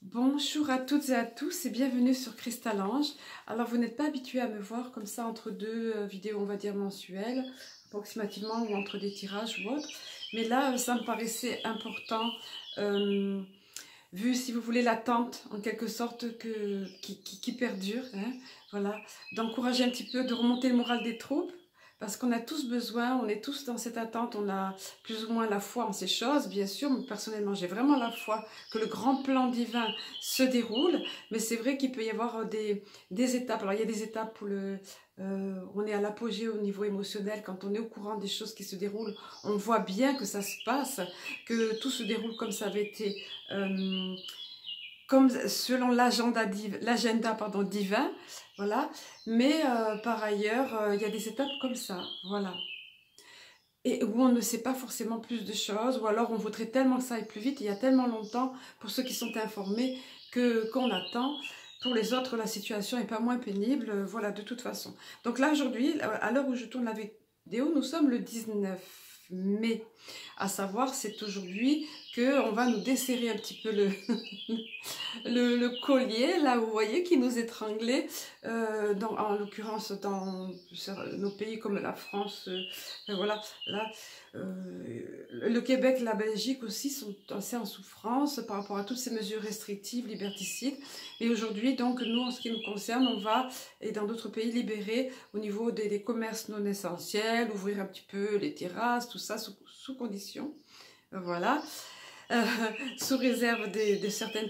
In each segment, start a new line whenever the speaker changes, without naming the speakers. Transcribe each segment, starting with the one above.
Bonjour à toutes et à tous et bienvenue sur Crystalange. Alors vous n'êtes pas habitué à me voir comme ça entre deux vidéos on va dire mensuelles approximativement ou entre des tirages ou autre. Mais là ça me paraissait important vu si vous voulez l'attente en quelque sorte qui perdure. Hein, voilà, d'encourager un petit peu, de remonter le moral des troupes. Parce qu'on a tous besoin, on est tous dans cette attente, on a plus ou moins la foi en ces choses, bien sûr, mais personnellement j'ai vraiment la foi que le grand plan divin se déroule, mais c'est vrai qu'il peut y avoir des étapes. Alors il y a des étapes où on est à l'apogée au niveau émotionnel, quand on est au courant des choses qui se déroulent, on voit bien que ça se passe, que tout se déroule comme ça avait été, comme selon l'agenda divin, voilà. Mais par ailleurs, il y a des étapes comme ça, voilà. Et où on ne sait pas forcément plus de choses, ou alors on voudrait tellement que ça aille plus vite, il y a tellement longtemps, pour ceux qui sont informés, qu'on attend. Pour les autres, la situation n'est pas moins pénible, voilà, de toute façon. Donc là, aujourd'hui, à l'heure où je tourne la vidéo, nous sommes le 19 mai. À savoir, c'est aujourd'hui qu'on va nous desserrer un petit peu le collier, là, vous voyez, qui nous étranglait, en l'occurrence dans nos pays comme la France, voilà, là, le Québec, la Belgique aussi sont assez en souffrance par rapport à toutes ces mesures restrictives, liberticides. Et aujourd'hui, donc, nous, en ce qui nous concerne, on va, et dans d'autres pays, libérer au niveau des commerces non essentiels, ouvrir un petit peu les terrasses, tout ça, sous condition. Voilà. Sous réserve de certaines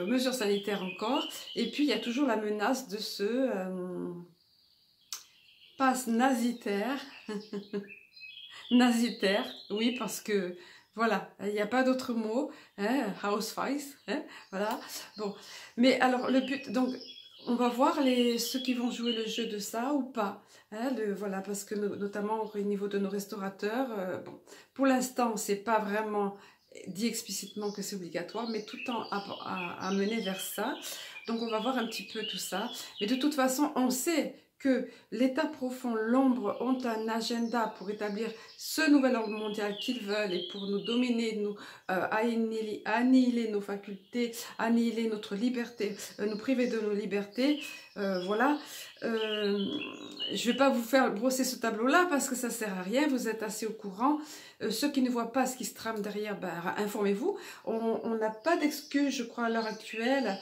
mesures sanitaires encore. Et puis, il y a toujours la menace de ce passe nazitaire. Nazitaire, oui, parce que, voilà, il n'y a pas d'autre mot, hein, house vice, hein, voilà. Bon, mais alors, le but, donc, on va voir ceux qui vont jouer le jeu de ça ou pas. Hein, voilà, parce que notamment au niveau de nos restaurateurs, bon, pour l'instant, c'est pas vraiment dit explicitement que c'est obligatoire, mais tout le temps à mener vers ça. Donc on va voir un petit peu tout ça. Mais de toute façon, on sait que l'État profond, l'ombre ont un agenda pour établir ce nouvel ordre mondial qu'ils veulent et pour nous dominer, nous annihiler nos facultés, annihiler notre liberté, nous priver de nos libertés. Voilà. Je ne vais pas vous faire brosser ce tableau-là parce que ça ne sert à rien, vous êtes assez au courant. Ceux qui ne voient pas ce qui se trame derrière, ben, informez-vous. On n'a pas d'excuses, je crois, à l'heure actuelle,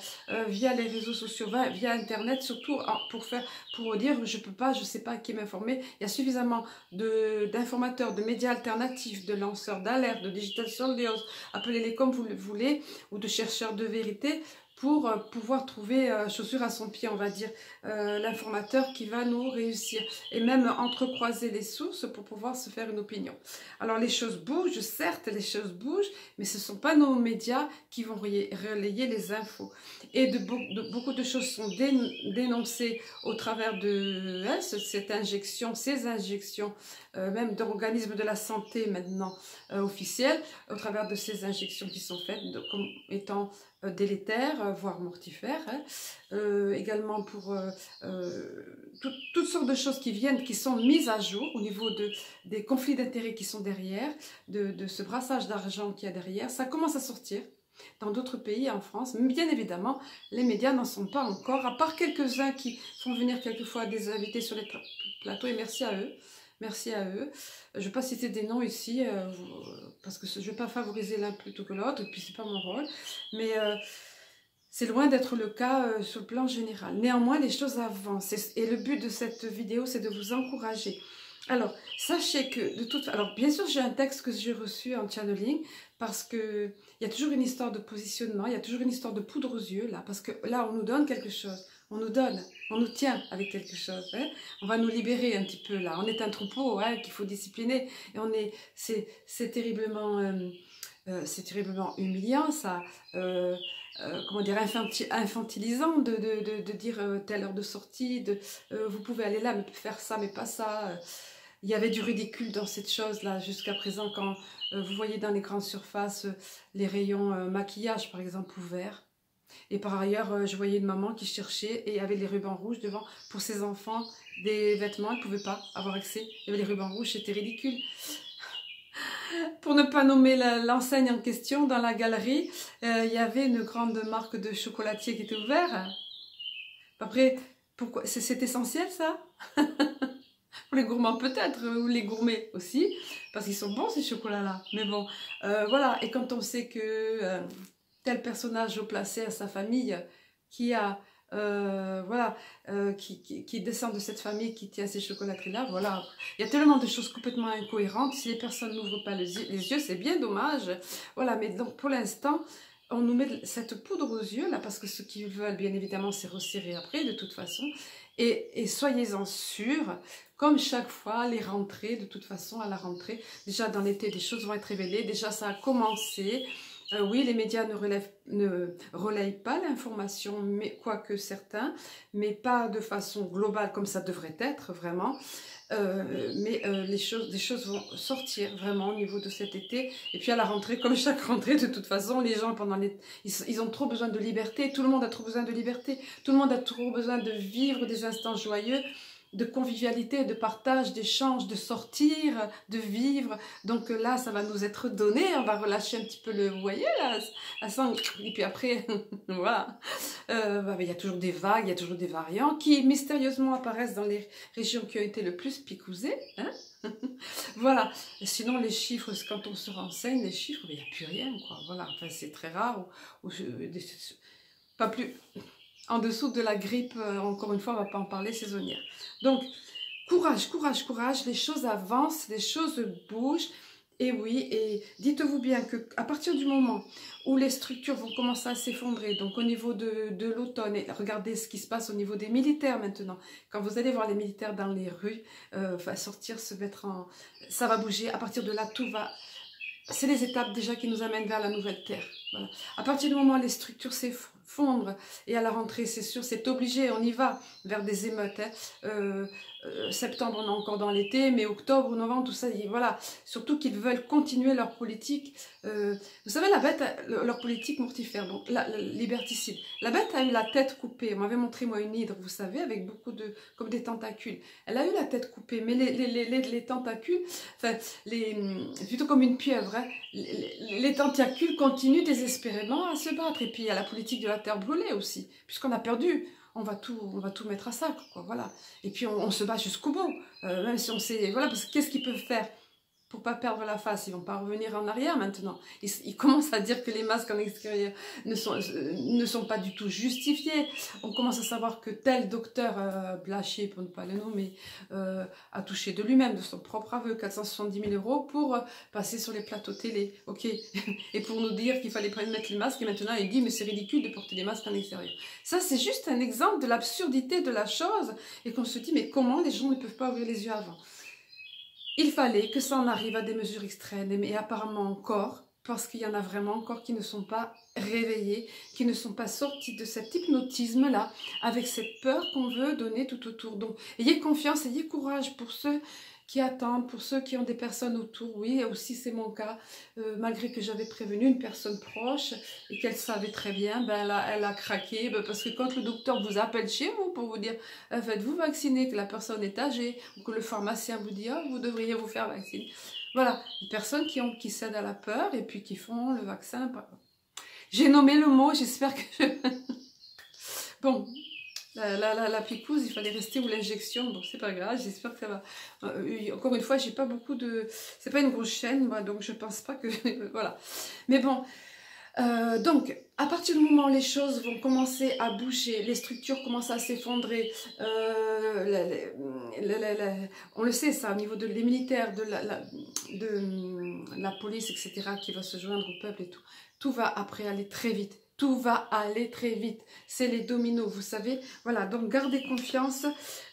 via les réseaux sociaux, via Internet, surtout pour dire je peux pas, je sais pas qui m'informer. Il y a suffisamment d'informateurs, de médias alternatifs, de lanceurs d'alerte, de digital soldiers, appelez-les comme vous le voulez, ou de chercheurs de vérité, pour pouvoir trouver chaussure à son pied, on va dire, l'informateur qui va nous réussir. Et même entrecroiser les sources pour pouvoir se faire une opinion. Alors les choses bougent, certes, les choses bougent, mais ce ne sont pas nos médias qui vont relayer les infos. Et beaucoup de choses sont dénoncées au travers de ces injections, même d'organismes de la santé maintenant officiels, au travers de ces injections qui sont faites comme étant délétères, voire mortifères, hein. Également pour toutes sortes de choses qui sont mises à jour au niveau des conflits d'intérêts qui sont derrière, de ce brassage d'argent qu'il y a derrière. Ça commence à sortir dans d'autres pays, en France, mais bien évidemment, les médias n'en sont pas encore, à part quelques-uns qui font venir quelquefois des invités sur les plateaux, et merci à eux. Merci à eux. Je ne vais pas citer des noms ici, parce que je ne vais pas favoriser l'un plutôt que l'autre, et puis c'est pas mon rôle. Mais c'est loin d'être le cas sur le plan général. Néanmoins, les choses avancent. Et le but de cette vidéo, c'est de vous encourager. Alors, sachez que, alors bien sûr, j'ai un texte que j'ai reçu en channeling, parce que il y a toujours une histoire de positionnement, il y a toujours une histoire de poudre aux yeux, là, parce que là, on nous donne quelque chose. On nous tient avec quelque chose. Hein. On va nous libérer un petit peu, là. On est un troupeau hein, qu'il faut discipliner. Et c'est terriblement humiliant, ça. Comment dire, infantilisant de dire telle heure de sortie, vous pouvez aller là, mais faire ça, mais pas ça. Il y avait du ridicule dans cette chose-là jusqu'à présent quand vous voyez dans les grandes surfaces les rayons maquillage, par exemple, ouverts. Et par ailleurs, je voyais une maman qui cherchait et avait les rubans rouges devant pour ses enfants, des vêtements, elle ne pouvait pas avoir accès. Il y avait les rubans rouges, c'était ridicule. Pour ne pas nommer l'enseigne en question, dans la galerie, il y avait une grande marque de chocolatier qui était ouverte. Après, pourquoi c'est essentiel ça? Pour les gourmands peut-être, ou les gourmets aussi, parce qu'ils sont bons ces chocolats-là. Mais bon, voilà. Et quand on sait que tel personnage haut placé à sa famille, qui a, voilà, qui descend de cette famille, qui tient ces chocolateries-là, voilà. Il y a tellement de choses complètement incohérentes. Si les personnes n'ouvrent pas les yeux, c'est bien dommage. Voilà, mais donc pour l'instant, on nous met cette poudre aux yeux, là, parce que ce qu'ils veulent, bien évidemment, c'est resserrer après, de toute façon. Et soyez-en sûrs, comme chaque fois, les rentrées, de toute façon, à la rentrée, déjà dans l'été, des choses vont être révélées. Déjà, ça a commencé. Oui, les médias ne relayent pas l'information, mais quoique certains, mais pas de façon globale comme ça devrait être, vraiment. Des choses vont sortir vraiment au niveau de cet été. Et puis à la rentrée, comme chaque rentrée, de toute façon, les gens, ils ont trop besoin de liberté. Tout le monde a trop besoin de liberté. Tout le monde a trop besoin de vivre des instants joyeux, de convivialité, de partage, d'échange, de sortir, de vivre. Donc là, ça va nous être donné. On va relâcher un petit peu vous voyez là, la sang. Et puis après, voilà. Il y a toujours des vagues, il y a toujours des variants qui mystérieusement apparaissent dans les régions qui ont été le plus picousées. Hein. Voilà. Et sinon, les chiffres, quand on se renseigne, les chiffres, il n'y a plus rien, quoi. Voilà. Enfin, c'est très rare. Pas plus. En dessous de la grippe, encore une fois, on ne va pas en parler, saisonnière. Donc, courage, courage, courage, les choses avancent, les choses bougent. Et oui, et dites-vous bien qu'à partir du moment où les structures vont commencer à s'effondrer, donc au niveau de l'automne, et regardez ce qui se passe au niveau des militaires maintenant, quand vous allez voir les militaires dans les rues, sortir, se mettre en... ça va bouger, à partir de là, tout va... C'est les étapes déjà qui nous amènent vers la nouvelle terre. Voilà. À partir du moment où les structures s'effondrent, et à la rentrée, c'est sûr, c'est obligé, on y va vers des émeutes. Hein. Septembre, on est encore dans l'été, mais octobre, novembre, tout ça, voilà. Surtout qu'ils veulent continuer leur politique. Vous savez, la bête, leur politique mortifère, donc liberticide. La bête a eu la tête coupée. On m'avait montré, moi, une hydre, vous savez, avec beaucoup de... comme des tentacules. Elle a eu la tête coupée, mais les tentacules, enfin, plutôt comme une pieuvre, hein, les tentacules continuent désespérément à se battre. Et puis, il y a la politique de la terre brûlée aussi, puisqu'on a perdu. On va tout mettre à sac, quoi, voilà. Et puis on se bat jusqu'au bout, même si on sait, voilà, parce que qu'est-ce qu'ils peuvent faire pour pas perdre la face? Ils vont pas revenir en arrière maintenant. Ils commencent à dire que les masques en extérieur ne sont pas du tout justifiés. On commence à savoir que tel docteur Blachier, pour ne pas le nommer, a touché de lui-même, de son propre aveu, 470 000 € pour passer sur les plateaux télé, ok. Et pour nous dire qu'il fallait pas mettre les masques, et maintenant il dit mais c'est ridicule de porter des masques en extérieur. Ça c'est juste un exemple de l'absurdité de la chose, et qu'on se dit mais comment les gens ne peuvent pas ouvrir les yeux avant? Il fallait que ça en arrive à des mesures extrêmes, et apparemment encore, parce qu'il y en a vraiment encore qui ne sont pas réveillés, qui ne sont pas sortis de cet hypnotisme-là, avec cette peur qu'on veut donner tout autour. Donc, ayez confiance, ayez courage pour ceux qui attendent, pour ceux qui ont des personnes autour. Oui, aussi c'est mon cas, malgré que j'avais prévenu une personne proche et qu'elle savait très bien, ben elle a craqué, parce que quand le docteur vous appelle chez vous pour vous dire faites-vous vacciner, que la personne est âgée, ou que le pharmacien vous dit vous devriez vous faire vacciner. Voilà, des personnes qui cèdent à la peur et puis qui font le vaccin. J'ai nommé le mot, j'espère que je... Bon, la picouse, il fallait rester, ou l'injection, bon c'est pas grave, j'espère que ça va. Encore une fois, j'ai pas beaucoup de... C'est pas une grosse chaîne, moi, donc je pense pas que... voilà. Mais bon, donc, à partir du moment où les choses vont commencer à bouger, les structures commencent à s'effondrer, on le sait ça, au niveau des militaires, de la police, etc., qui va se joindre au peuple et tout va après aller très vite. Tout va aller très vite. C'est les dominos, vous savez. Voilà, donc gardez confiance.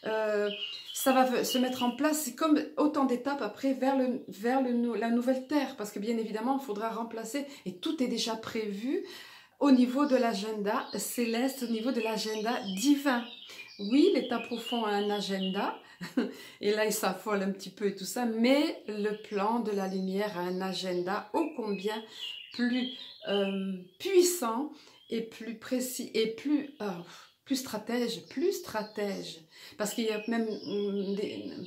Ça va se mettre en place. C'est comme autant d'étapes après vers la nouvelle terre. Parce que bien évidemment, il faudra remplacer. Et tout est déjà prévu au niveau de l'agenda céleste, au niveau de l'agenda divin. Oui, l'état profond a un agenda. Et là, il s'affole un petit peu et tout ça. Mais le plan de la lumière a un agenda ô combien plus puissant et plus précis et plus plus stratège, plus stratège. Parce qu'il y a même,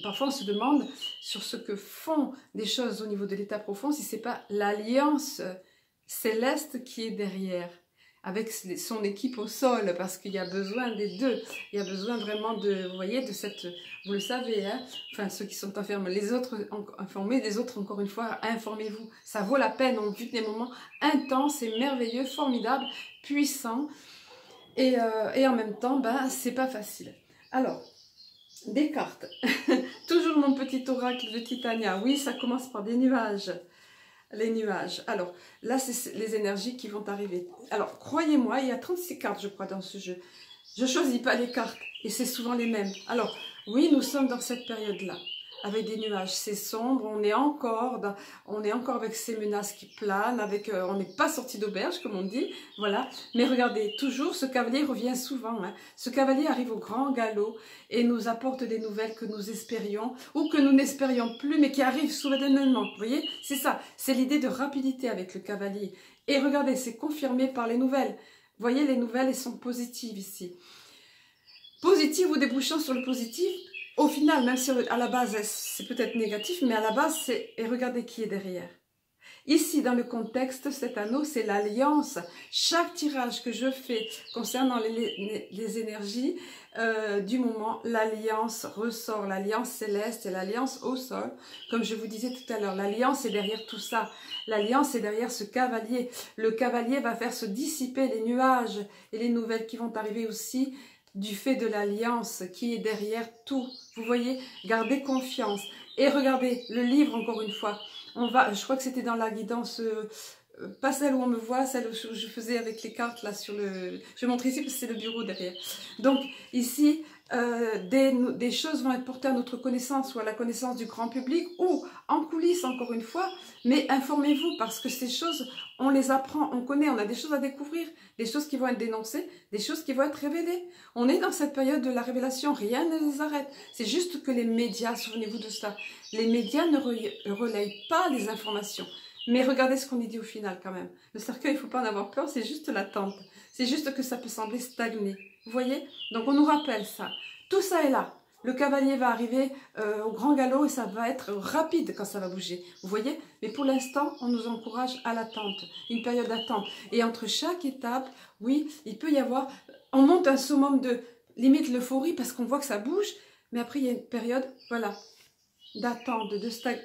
parfois on se demande sur ce que font des choses au niveau de l'état profond, si c'est pas l'alliance céleste qui est derrière, avec son équipe au sol, parce qu'il y a besoin des deux. Il y a besoin vraiment de, vous voyez, de cette, vous le savez, hein, enfin ceux qui sont informés, les autres informés, les autres encore une fois, informez-vous. Ça vaut la peine, on vit des moments intenses et merveilleux, formidables, puissants. Et en même temps, ben, c'est pas facile. Alors, des cartes. Toujours mon petit oracle de Titania. Oui, ça commence par des nuages. Les nuages. Alors, là, c'est les énergies qui vont arriver. Alors, croyez-moi, il y a 36 cartes, je crois, dans ce jeu. Je ne choisis pas les cartes, et c'est souvent les mêmes. Alors, oui, nous sommes dans cette période-là, avec des nuages. C'est sombre, on est encore avec ces menaces qui planent, on n'est pas sorti d'auberge, comme on dit, voilà. Mais regardez, toujours, ce cavalier revient souvent. Hein. Ce cavalier arrive au grand galop et nous apporte des nouvelles que nous espérions, ou que nous n'espérions plus, mais qui arrivent soudainement. Vous voyez, c'est ça, c'est l'idée de rapidité avec le cavalier. Et regardez, c'est confirmé par les nouvelles. Vous voyez, les nouvelles, elles sont positives ici. Positives ou débouchant sur le positif, au final, même si à la base, c'est peut-être négatif, mais à la base, c'est... Et regardez qui est derrière. Ici, dans le contexte, cet anneau, c'est l'alliance. Chaque tirage que je fais concernant les énergies du moment, l'alliance ressort, l'alliance céleste et l'alliance au sol. Comme je vous disais tout à l'heure, l'alliance est derrière tout ça. L'alliance est derrière ce cavalier. Le cavalier va faire se dissiper les nuages et les nouvelles qui vont arriver aussi du fait de l'alliance qui est derrière tout. Vous voyez, gardez confiance. Et regardez, le livre, encore une fois, je crois que c'était dans la guidance, pas celle où on me voit, celle où je faisais avec les cartes là sur le... Je vais montrer ici parce que c'est le bureau derrière. Donc ici, des choses vont être portées à notre connaissance ou à la connaissance du grand public ou en coulisses encore une fois, mais informez-vous parce que ces choses, on les apprend, on connaît, on a des choses à découvrir, des choses qui vont être dénoncées, des choses qui vont être révélées. On est dans cette période de la révélation, rien ne les arrête. C'est juste que les médias, souvenez-vous de ça, les médias ne relayent pas les informations. Mais regardez ce qu'on y dit au final quand même. Le cercueil, il ne faut pas en avoir peur, c'est juste l'attente. C'est juste que ça peut sembler stagner. Vous voyez? Donc on nous rappelle ça. Tout ça est là. Le cavalier va arriver au grand galop et ça va être rapide quand ça va bouger. Vous voyez? Mais pour l'instant, on nous encourage à l'attente. Une période d'attente. Et entre chaque étape, oui, il peut y avoir... On monte un summum de limite l'euphorie parce qu'on voit que ça bouge. Mais après, il y a une période, voilà, d'attente,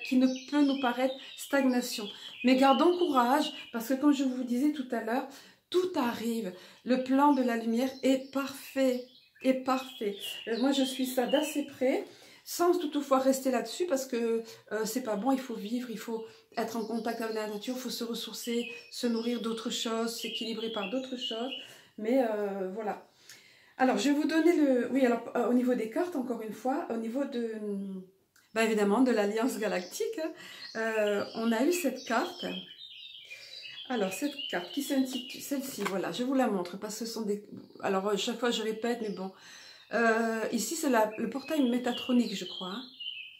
qui ne peut nous paraître stagnation. Mais gardons courage parce que comme je vous disais tout à l'heure, tout arrive. Le plan de la lumière est parfait. Est parfait. Moi, je suis ça d'assez près, sans toutefois rester là-dessus parce que c'est pas bon, il faut vivre, il faut être en contact avec la nature, il faut se ressourcer, se nourrir d'autres choses, s'équilibrer par d'autres choses. Mais voilà. Alors, je vais vous donner le... Oui, alors, au niveau des cartes, encore une fois, au niveau de... Ben, évidemment, de l'Alliance Galactique, on a eu cette carte. Alors, cette carte qui s'intitule, celle-ci, voilà, je vous la montre, parce que ce sont des... Alors, chaque fois, je répète, mais bon. Ici, c'est le portail métatronique, je crois. Hein.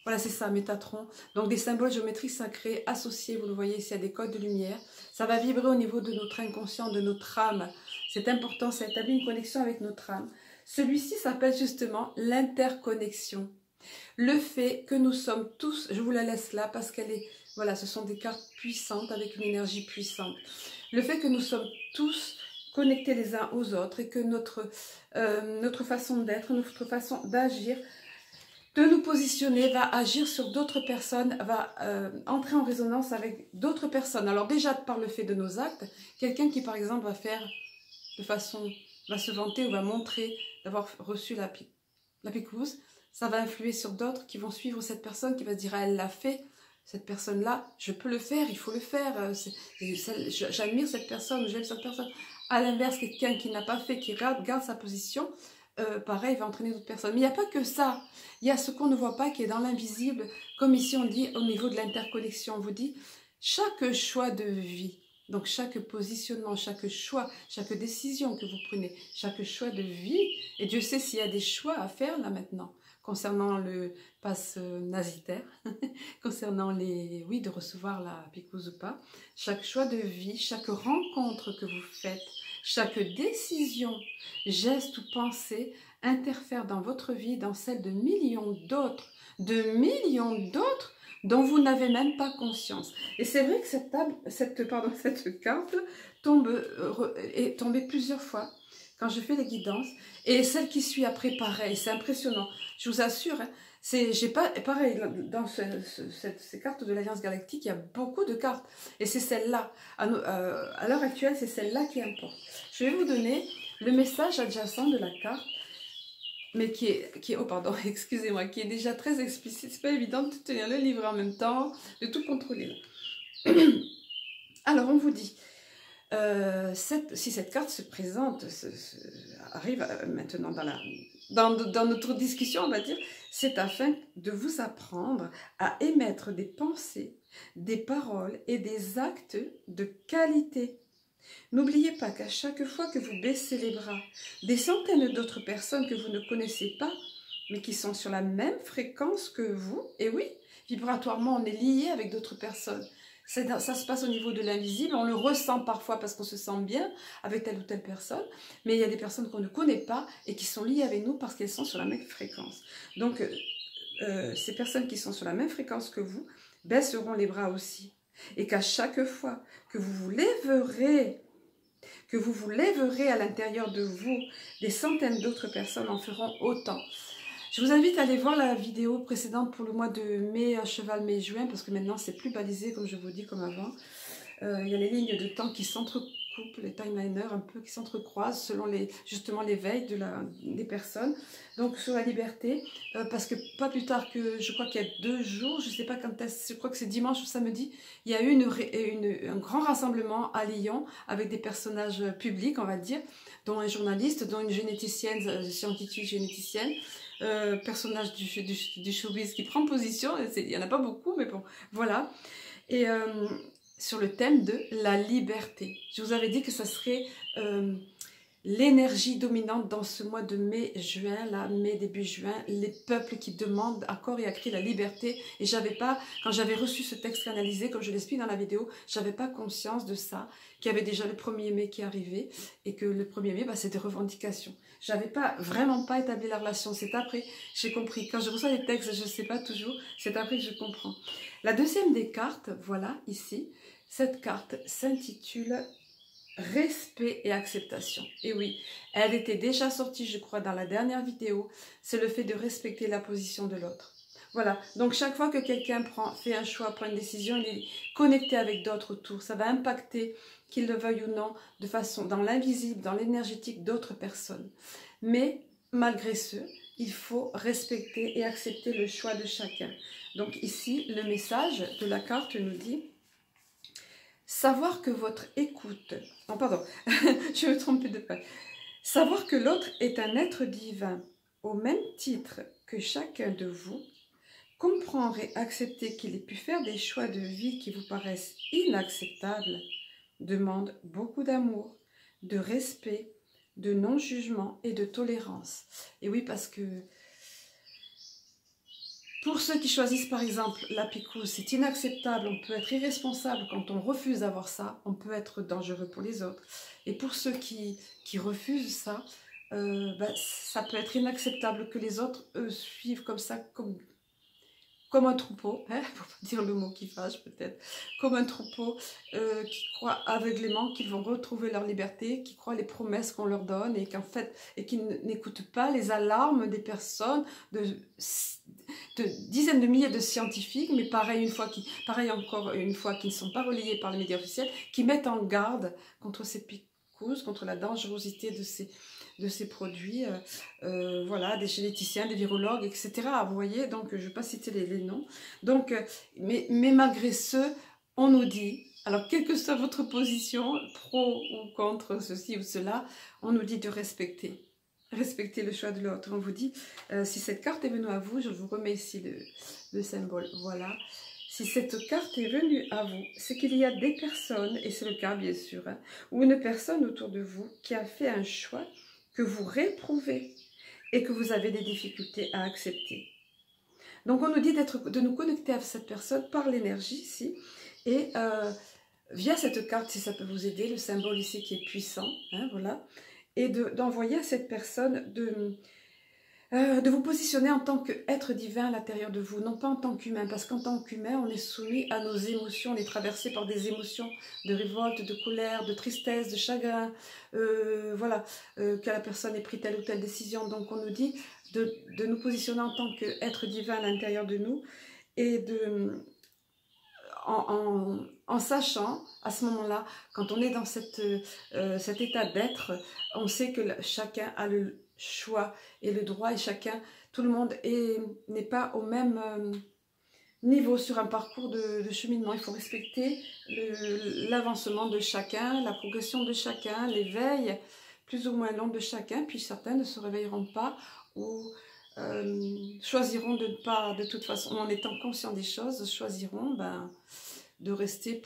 Voilà, c'est ça, Métatron. Donc, des symboles géométriques sacrés associés, vous le voyez ici, à des codes de lumière. Ça va vibrer au niveau de notre inconscient, de notre âme. C'est important, ça établit une connexion avec notre âme. Celui-ci s'appelle justement l'interconnexion. Le fait que nous sommes tous, je vous la laisse là parce qu'elle est, voilà, ce sont des cartes puissantes avec une énergie puissante. Le fait que nous sommes tous connectés les uns aux autres et que notre façon d'être, notre façon d'agir, de nous positionner, va agir sur d'autres personnes, va entrer en résonance avec d'autres personnes. Alors déjà par le fait de nos actes, quelqu'un qui par exemple va faire de façon, va se vanter ou va montrer d'avoir reçu la picouse, ça va influer sur d'autres qui vont suivre cette personne, qui va se dire, ah, elle l'a fait, cette personne-là, je peux le faire, il faut le faire, j'admire cette personne, j'aime cette personne. À l'inverse, quelqu'un qui n'a pas fait, qui garde sa position, pareil, va entraîner d'autres personnes. Mais il n'y a pas que ça, il y a ce qu'on ne voit pas qui est dans l'invisible, comme ici on dit au niveau de l'interconnexion, on vous dit, chaque choix de vie, donc chaque positionnement, chaque choix, chaque décision que vous prenez, chaque choix de vie, et Dieu sait s'il y a des choix à faire là maintenant, concernant le pass nasitaire, concernant oui, de recevoir la picouse ou pas, chaque choix de vie, chaque rencontre que vous faites, Chaque décision, geste ou pensée interfère dans votre vie, dans celle de millions d'autres, dont vous n'avez même pas conscience. Et c'est vrai que cette carte est tombée plusieurs fois quand je fais les guidances, et celle qui suit après, pareil, c'est impressionnant. Je vous assure, hein, pareil, dans ces cartes de l'Alliance Galactique, il y a beaucoup de cartes, et c'est celle-là, à l'heure actuelle, c'est celle-là qui importe. Je vais vous donner le message adjacent de la carte, mais oh pardon, excusez-moi, qui est déjà très explicite. C'est pas évident de tenir le livre en même temps, de tout contrôler. Alors, on vous dit, si cette carte se présente, arrive maintenant dans notre discussion, on va dire, c'est afin de vous apprendre à émettre des pensées, des paroles et des actes de qualité. N'oubliez pas qu'à chaque fois que vous baissez les bras, des centaines d'autres personnes que vous ne connaissez pas, mais qui sont sur la même fréquence que vous, et oui, vibratoirement, on est lié avec d'autres personnes. Ça se passe au niveau de l'invisible, on le ressent parfois parce qu'on se sent bien avec telle ou telle personne, mais il y a des personnes qu'on ne connaît pas et qui sont liées avec nous parce qu'elles sont sur la même fréquence. Donc, ces personnes qui sont sur la même fréquence que vous baisseront les bras aussi. Et qu'à chaque fois que vous vous lèverez à l'intérieur de vous, des centaines d'autres personnes en feront autant. Je vous invite à aller voir la vidéo précédente pour le mois de mai, cheval, mai, juin, parce que maintenant c'est plus balisé, comme je vous dis, comme avant. Il y a les lignes de temps qui s'entrecoupent, les timeliners un peu qui s'entrecroisent selon justement les veilles des personnes. Donc sur la liberté, parce que pas plus tard que, je crois qu'il y a 2 jours, je ne sais pas quand est-ce, je crois que c'est dimanche ou samedi, il y a eu un grand rassemblement à Lyon avec des personnages publics, on va dire, dont un journaliste, dont une généticienne, scientifique généticienne, personnage du showbiz qui prend position, il n'y en a pas beaucoup, mais bon, voilà. Et sur le thème de la liberté. Je vous avais dit que ça serait l'énergie dominante dans ce mois de mai-juin, là, mai, début juin, les peuples qui demandent à corps et à cri la liberté. Et quand j'avais reçu ce texte canalisé, comme je l'explique dans la vidéo, j'avais pas conscience de ça, qu'il y avait déjà le 1er mai qui arrivait, et que le 1er mai, c'est des revendications. J'avais vraiment pas établi la relation, c'est après j'ai compris. Quand je reçois les textes, je sais pas toujours, c'est après que je comprends. La deuxième des cartes, voilà, ici, cette carte s'intitule Respect et acceptation. Et oui, elle était déjà sortie, je crois, dans la dernière vidéo. C'est le fait de respecter la position de l'autre. Voilà, donc chaque fois que quelqu'un fait un choix, prend une décision, il est connecté avec d'autres autour. Ça va impacter, qu'il le veuille ou non, de façon dans l'invisible, dans l'énergétique d'autres personnes. Mais malgré ce, il faut respecter et accepter le choix de chacun. Donc ici, le message de la carte nous dit: savoir que votre écoute... Oh, pardon, je me trompe de page. Savoir que l'autre est un être divin, au même titre que chacun de vous, comprendre et accepter qu'il ait pu faire des choix de vie qui vous paraissent inacceptables, demande beaucoup d'amour, de respect, de non-jugement et de tolérance. Et oui, parce que pour ceux qui choisissent par exemple la picouse, c'est inacceptable, on peut être irresponsable quand on refuse d'avoir ça, on peut être dangereux pour les autres. Et pour ceux qui refusent ça, ça peut être inacceptable que les autres, eux, suivent comme ça, comme un troupeau, hein, pour pas dire le mot qui fâche peut-être, comme un troupeau qui croit aveuglément qu'ils vont retrouver leur liberté, qui croient les promesses qu'on leur donne et qu'en fait, et qui n'écoutent pas les alarmes des personnes, de dizaines de milliers de scientifiques, mais pareil encore une fois, qui ne sont pas relayés par les médias officiels, qui mettent en garde contre ces picouses, contre la dangerosité de ces produits, voilà, des généticiens, des virologues, etc. Vous voyez, donc je ne vais pas citer les noms. Donc, mais malgré ce, on nous dit, alors quelle que soit votre position, pro ou contre ceci ou cela, on nous dit de respecter le choix de l'autre. On vous dit, si cette carte est venue à vous, je vous remets ici le symbole, voilà. Si cette carte est venue à vous, c'est qu'il y a des personnes, et c'est le cas bien sûr, hein, ou une personne autour de vous qui a fait un choix que vous réprouvez et que vous avez des difficultés à accepter. Donc on nous dit de nous connecter à cette personne par l'énergie ici et via cette carte, si ça peut vous aider, le symbole ici qui est puissant, hein, voilà, et d'envoyer à cette personne de vous positionner en tant qu'être divin à l'intérieur de vous, non pas en tant qu'humain, parce qu'en tant qu'humain, on est soumis à nos émotions, on est traversé par des émotions de révolte, de colère, de tristesse, de chagrin, voilà, que la personne ait pris telle ou telle décision. Donc on nous dit de nous positionner en tant qu'être divin à l'intérieur de nous, et en sachant, à ce moment-là, quand on est dans cet état d'être, on sait que chacun a le choix et le droit, et tout le monde n'est pas au même niveau sur un parcours de cheminement. Il faut respecter l'avancement de chacun, la progression de chacun, l'éveil plus ou moins long de chacun, puis certains ne se réveilleront pas ou choisiront de ne pas, de toute façon, en étant conscients des choses, choisiront de rester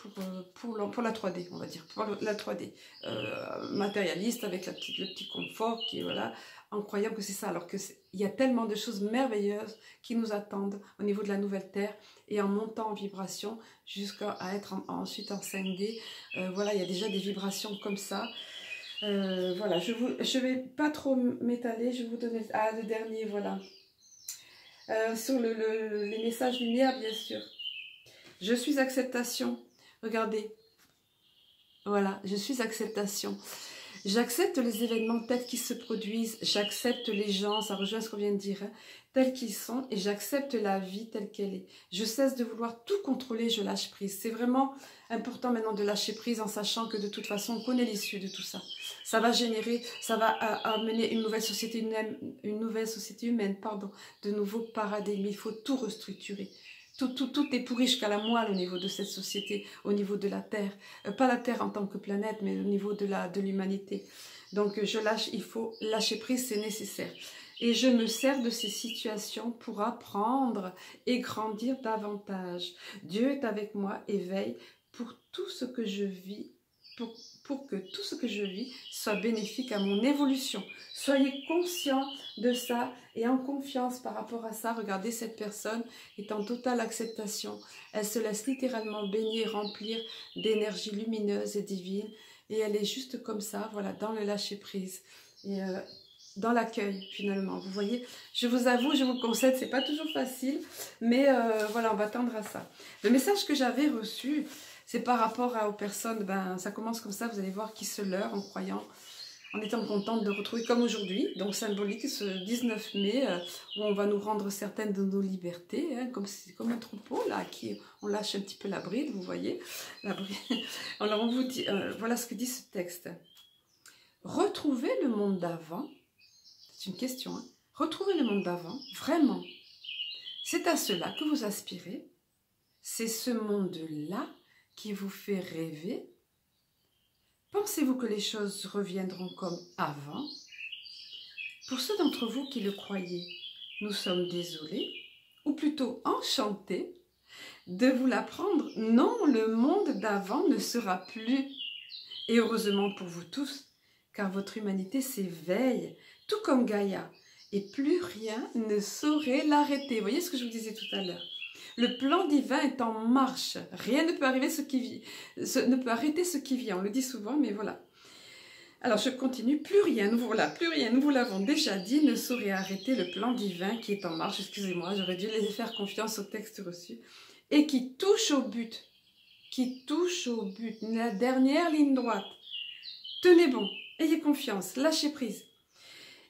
pour la 3D, on va dire, pour la 3D, matérialiste, avec le petit confort, qui est, voilà, en croyant que c'est ça, alors qu'il y a tellement de choses merveilleuses qui nous attendent au niveau de la nouvelle Terre, et en montant en vibration, jusqu'à être ensuite en 5D, voilà, il y a déjà des vibrations comme ça. Voilà, je vais pas trop m'étaler, je vais vous donner le dernier, voilà. Sur les messages lumière, bien sûr. Je suis acceptation. Regardez. Voilà, je suis acceptation. J'accepte les événements tels qu'ils se produisent. J'accepte les gens, ça rejoint ce qu'on vient de dire, hein, tels qu'ils sont. Et j'accepte la vie telle qu'elle est. Je cesse de vouloir tout contrôler, je lâche prise. C'est vraiment important maintenant de lâcher prise en sachant que de toute façon, on connaît l'issue de tout ça. Ça va générer, ça va amener une nouvelle société humaine, pardon, de nouveaux paradigmes. Il faut tout restructurer. Tout est pourri jusqu'à la moelle au niveau de cette société, au niveau de la Terre. Pas la Terre en tant que planète, mais au niveau de l'humanité. Donc il faut lâcher prise, c'est nécessaire. Et je me sers de ces situations pour apprendre et grandir davantage. Dieu est avec moi et veille pour tout ce que je vis, pour que tout ce que je vis soit bénéfique à mon évolution. Soyez conscients de ça et en confiance par rapport à ça. Regardez, cette personne est en totale acceptation. Elle se laisse littéralement baigner, remplir d'énergie lumineuse et divine. Et elle est juste comme ça, voilà, dans le lâcher-prise. Et dans l'accueil, finalement. Vous voyez, je vous avoue, je vous concède, c'est pas toujours facile. Mais voilà, on va tendre à ça. Le message que j'avais reçu, c'est par rapport aux personnes, ça commence comme ça, vous allez voir, qui se leurrent en croyant, en étant contente de retrouver, comme aujourd'hui, donc symbolique, ce 19 mai, où on va nous rendre certaines de nos libertés, hein, comme un troupeau, là, on lâche un petit peu la bride, vous voyez, la bride. Alors on vous dit, voilà ce que dit ce texte. Retrouver le monde d'avant, c'est une question, hein, retrouver le monde d'avant, vraiment, c'est à cela que vous aspirez, c'est ce monde-là qui vous fait rêver. Pensez-vous que les choses reviendront comme avant? Pour ceux d'entre vous qui le croyez, nous sommes désolés, ou plutôt enchantés, de vous l'apprendre. Non, le monde d'avant ne sera plus. Et heureusement pour vous tous, car votre humanité s'éveille, tout comme Gaïa, et plus rien ne saurait l'arrêter. Vous voyez ce que je vous disais tout à l'heure? Le plan divin est en marche. Rien ne peut arriver ne peut arrêter ce qui vient. On le dit souvent, mais voilà. Alors je continue. Plus rien, nous vous l'avons déjà dit, ne saurait arrêter le plan divin qui est en marche. Excusez-moi, j'aurais dû les faire confiance au texte reçu. Et qui touche au but. La dernière ligne droite. Tenez bon, ayez confiance, lâchez prise.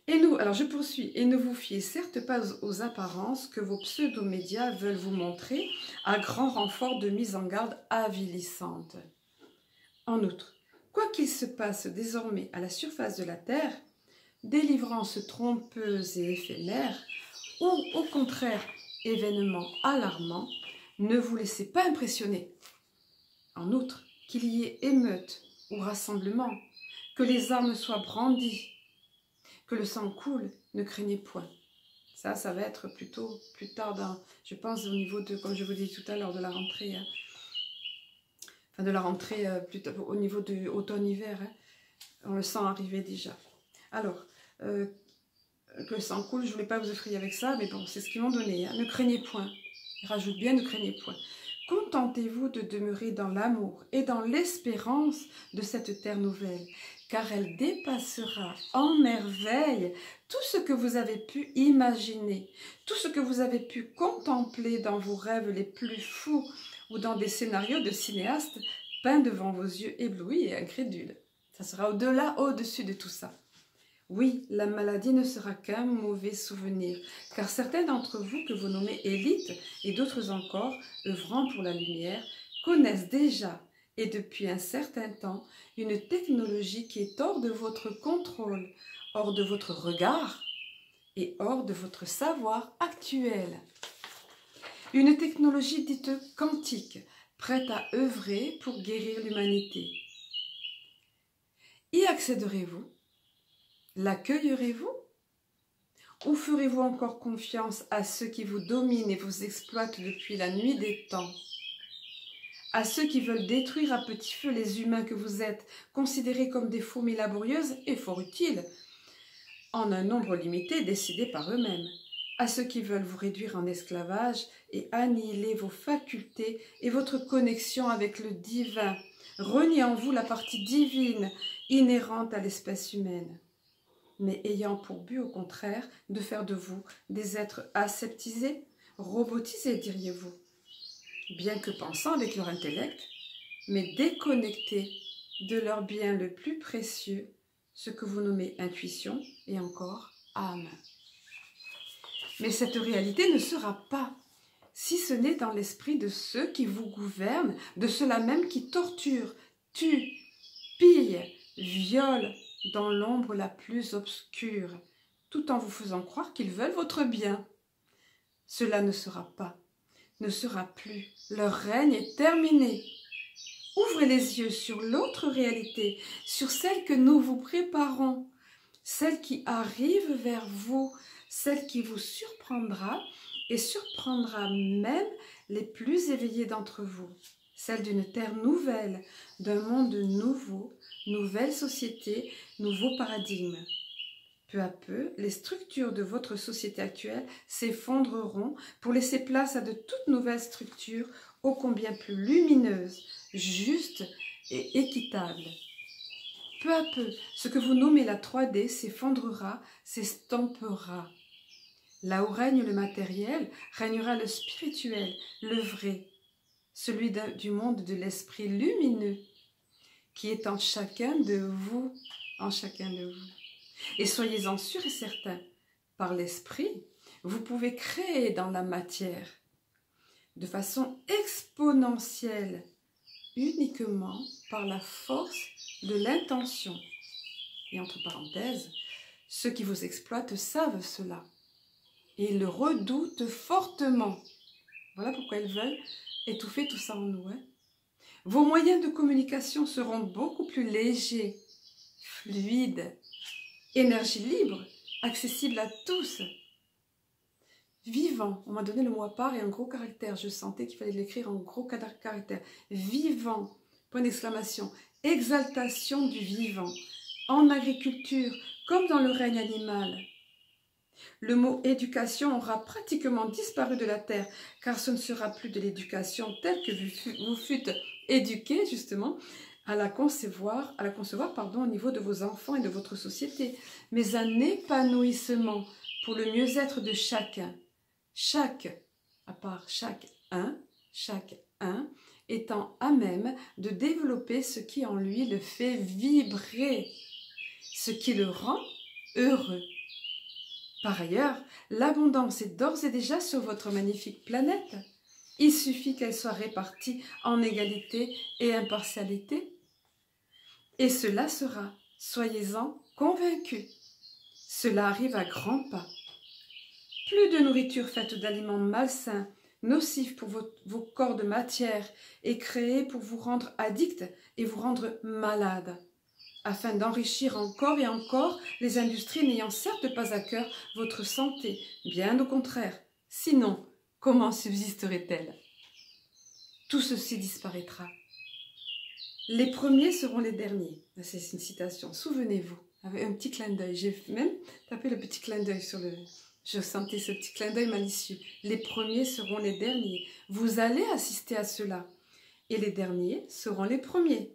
Et nous, alors je poursuis, et ne vous fiez certes pas aux apparences que vos pseudo-médias veulent vous montrer à grand renfort de mise en garde avilissante. En outre, quoi qu'il se passe désormais à la surface de la Terre, délivrance trompeuse et éphémère, ou au contraire événement alarmant, ne vous laissez pas impressionner. En outre, qu'il y ait émeute ou rassemblement, que les armes soient brandies, que le sang coule, ne craignez point. Ça va être plutôt plus tard, je pense, au niveau de, comme je vous dis tout à l'heure, de la rentrée. Hein. Enfin, de la rentrée, plutôt au niveau de automne-hiver. Hein. On le sent arriver déjà. Alors, que le sang coule, je ne voulais pas vous effrayer avec ça, mais bon, c'est ce qu'ils m'ont donné. Hein. Ne craignez point. Ils rajoutent bien, ne craignez point. Contentez-vous de demeurer dans l'amour et dans l'espérance de cette terre nouvelle, car elle dépassera en merveille tout ce que vous avez pu imaginer, tout ce que vous avez pu contempler dans vos rêves les plus fous ou dans des scénarios de cinéastes peints devant vos yeux éblouis et incrédules. Ça sera au-delà, au-dessus de tout ça. Oui, la maladie ne sera qu'un mauvais souvenir, car certains d'entre vous que vous nommez élites et d'autres encore, œuvrant pour la lumière, connaissent déjà, et depuis un certain temps, une technologie qui est hors de votre contrôle, hors de votre regard et hors de votre savoir actuel. Une technologie dite quantique, prête à œuvrer pour guérir l'humanité. Y accéderez-vous? L'accueillerez-vous? Ou ferez-vous encore confiance à ceux qui vous dominent et vous exploitent depuis la nuit des temps? À ceux qui veulent détruire à petit feu les humains que vous êtes, considérés comme des fourmis laborieuses et fort utiles, en un nombre limité décidé par eux-mêmes? À ceux qui veulent vous réduire en esclavage et annihiler vos facultés et votre connexion avec le divin, renier en vous la partie divine inhérente à l'espèce humaine, mais ayant pour but au contraire de faire de vous des êtres aseptisés, robotisés, diriez-vous, bien que pensant avec leur intellect, mais déconnectés de leur bien le plus précieux, ce que vous nommez intuition et encore âme. Mais cette réalité ne sera pas, si ce n'est dans l'esprit de ceux qui vous gouvernent, de ceux-là même qui torturent, tuent, pillent, violent, dans l'ombre la plus obscure, tout en vous faisant croire qu'ils veulent votre bien. Cela ne sera pas, ne sera plus. Leur règne est terminé. Ouvrez les yeux sur l'autre réalité, sur celle que nous vous préparons, celle qui arrive vers vous, celle qui vous surprendra et surprendra même les plus éveillés d'entre vous, celle d'une terre nouvelle, d'un monde nouveau, nouvelle société, nouveau paradigme. Peu à peu, les structures de votre société actuelle s'effondreront pour laisser place à de toutes nouvelles structures ô combien plus lumineuses, justes et équitables. Peu à peu, ce que vous nommez la 3D s'effondrera, s'estompera. Là où règne le matériel, régnera le spirituel, le vrai, celui du monde de l'esprit lumineux, qui est en chacun de vous, en chacun de vous. Et soyez-en sûrs et certains, par l'esprit, vous pouvez créer dans la matière, de façon exponentielle, uniquement par la force de l'intention. Et entre parenthèses, ceux qui vous exploitent savent cela, et ils le redoutent fortement. Voilà pourquoi ils veulent étouffer tout ça en nous, hein. Vos moyens de communication seront beaucoup plus légers, fluides, énergie libre, accessible à tous. Vivant, on m'a donné le mot à part et un gros caractère, je sentais qu'il fallait l'écrire en gros caractère. Vivant, point d'exclamation, exaltation du vivant, en agriculture comme dans le règne animal. Le mot éducation aura pratiquement disparu de la terre, car ce ne sera plus de l'éducation telle que vous fûtes éduqués justement à la concevoir au niveau de vos enfants et de votre société, mais un épanouissement pour le mieux-être de chacun. Chaque un étant à même de développer ce qui en lui le fait vibrer, ce qui le rend heureux. Par ailleurs, l'abondance est d'ores et déjà sur votre magnifique planète. Il suffit qu'elle soit répartie en égalité et impartialité. Et cela sera, soyez-en convaincus. Cela arrive à grands pas. Plus de nourriture faite d'aliments malsains, nocifs pour vos corps de matière et créés pour vous rendre addicts et vous rendre malades, afin d'enrichir encore et encore les industries n'ayant certes pas à cœur votre santé, bien au contraire. Sinon, comment subsisterait-elle? Tout ceci disparaîtra. Les premiers seront les derniers. C'est une citation. Souvenez-vous, avec un petit clin d'œil. J'ai même tapé le petit clin d'œil sur Je sentais ce petit clin d'œil malicieux. Les premiers seront les derniers. Vous allez assister à cela. Et les derniers seront les premiers.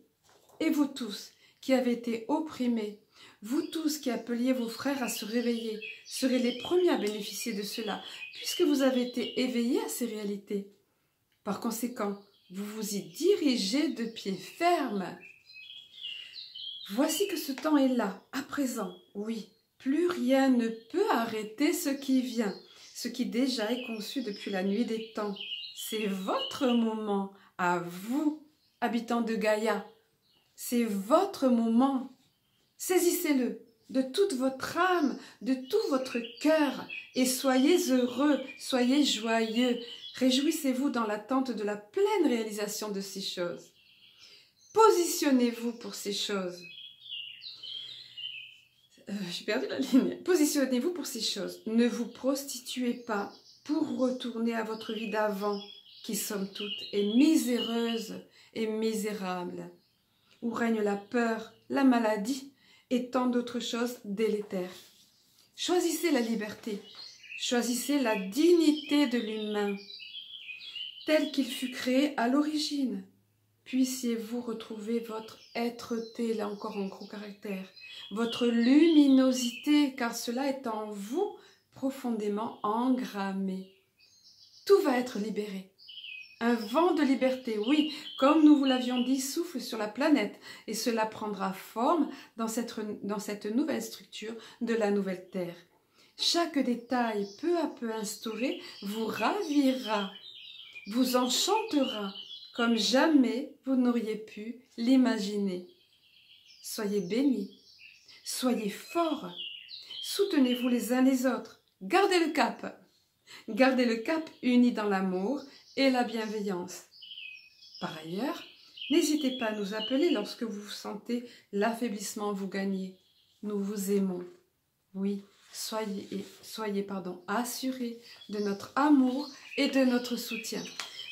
Et vous tous qui avez été opprimés, vous tous qui appeliez vos frères à se réveiller, serez les premiers à bénéficier de cela, puisque vous avez été éveillés à ces réalités. Par conséquent, vous vous y dirigez de pied ferme. Voici que ce temps est là, à présent, oui. Plus rien ne peut arrêter ce qui vient, ce qui déjà est conçu depuis la nuit des temps. C'est votre moment, à vous, habitants de Gaïa. C'est votre moment. Saisissez-le de toute votre âme, de tout votre cœur, et soyez heureux, soyez joyeux. Réjouissez-vous dans l'attente de la pleine réalisation de ces choses. Positionnez-vous pour ces choses. J'ai perdu la ligne. Positionnez-vous pour ces choses. Ne vous prostituez pas pour retourner à votre vie d'avant, qui somme toute est miséreuse et misérable, où règne la peur, la maladie et tant d'autres choses délétères. Choisissez la liberté, choisissez la dignité de l'humain, tel qu'il fut créé à l'origine. Puissiez-vous retrouver votre être-té, là encore en gros caractère, votre luminosité, car cela est en vous profondément engrammé. Tout va être libéré. Un vent de liberté, oui, comme nous vous l'avions dit, souffle sur la planète, et cela prendra forme dans cette nouvelle structure de la nouvelle Terre. Chaque détail, peu à peu instauré, vous ravira, vous enchantera, comme jamais vous n'auriez pu l'imaginer. Soyez bénis, soyez forts, soutenez-vous les uns les autres, gardez le cap unis dans l'amour et la bienveillance. Par ailleurs, n'hésitez pas à nous appeler lorsque vous sentez l'affaiblissement vous gagner. Nous vous aimons. Oui, soyez assurés de notre amour et de notre soutien.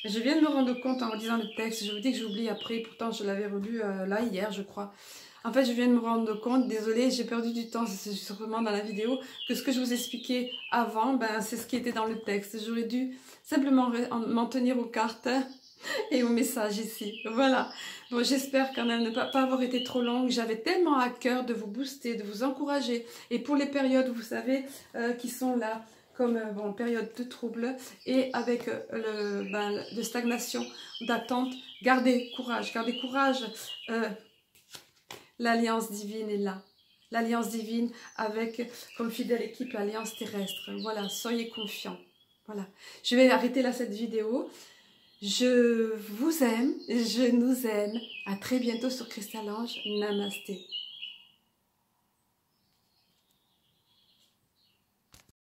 Je viens de me rendre compte en lisant le texte, je vous dis que j'oublie après, pourtant je l'avais relu là hier je crois. En fait je viens de me rendre compte, désolée j'ai perdu du temps, c'est sûrement dans la vidéo, que ce que je vous expliquais avant, c'est ce qui était dans le texte. J'aurais dû simplement m'en tenir aux cartes et aux messages ici. Voilà, bon, j'espère quand même ne pas avoir été trop longue, j'avais tellement à cœur de vous booster, de vous encourager. Et pour les périodes, vous savez, qui sont là, comme période de trouble et avec de stagnation, d'attente, gardez courage, l'alliance divine est là, l'alliance divine avec comme fidèle équipe l'alliance terrestre. Voilà, soyez confiants. Voilà, je vais arrêter là cette vidéo. Je vous aime, je nous aime. À très bientôt sur Cristal Ange. Namasté.